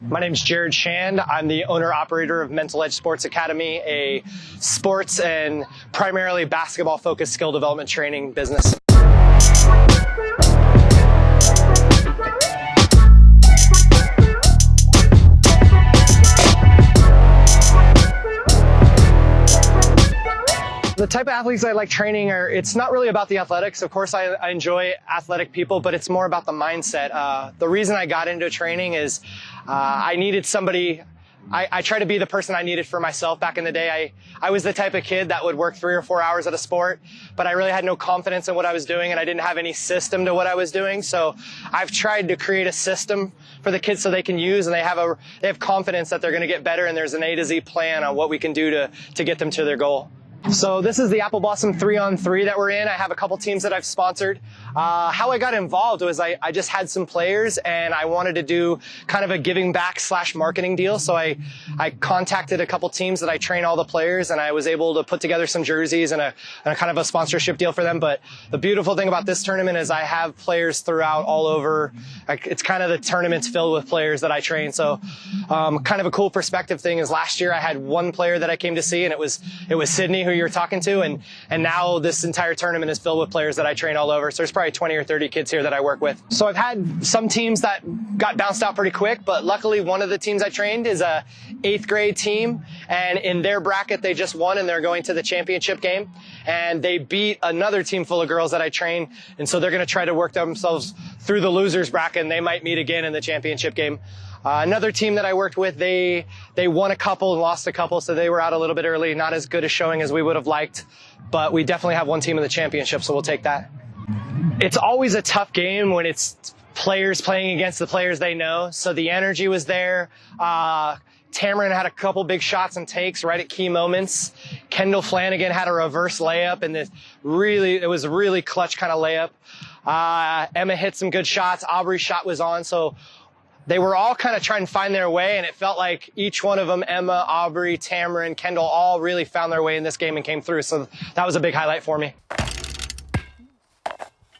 My name is Jared Shand. I'm the owner-operator of Mental Edge Sports Academy, a sports and primarily basketball-focused skill development training business. The type of athletes I like training it's not really about the athletics. Of course, I enjoy athletic people, but it's more about the mindset. The reason I got into training is I needed somebody. I try to be the person I needed for myself. Back in the day, I was the type of kid that would work 3 or 4 hours at a sport, but I really had no confidence in what I was doing, and I didn't have any system to what I was doing. So I've tried to create a system for the kids so they can use, and they have confidence that they're going to get better, and there's an A to Z plan on what we can do to get them to their goal. So this is the Apple Blossom 3-on-3 that we're in. I have a couple teams that I've sponsored. How I got involved was I just had some players and I wanted to do kind of a giving back / marketing deal. So I contacted a couple teams that I train all the players, and I was able to put together some jerseys and a kind of a sponsorship deal for them. But the beautiful thing about this tournament is I have players throughout all over. It's kind of the tournament's filled with players that I train. So kind of a cool perspective thing is last year I had one player that I came to see, and it was Sydney, who you're talking to, and now this entire tournament is filled with players that I train all over. So there's probably 20 or 30 kids here that I work with. So I've had some teams that got bounced out pretty quick, but luckily one of the teams I trained is a 8th grade team, and in their bracket they just won and they're going to the championship game, and they beat another team full of girls that I train, and so they're going to try to work themselves through the losers bracket, and they might meet again in the championship game. Another team that I worked with, they won a couple and lost a couple, so they were out a little bit early. Not as good a showing as we would have liked, but we definitely have one team in the championship, so we'll take that. It's always a tough game when it's players playing against the players they know, so the energy was there. Tamron had a couple big shots and takes right at key moments. Kendall Flanagan had a reverse layup, and it was a really clutch kind of layup. Emma hit some good shots. Aubrey's shot was on, so they were all kind of trying to find their way, and it felt like each one of them, Emma, Aubrey, Tamron, Kendall, all really found their way in this game and came through. So that was a big highlight for me.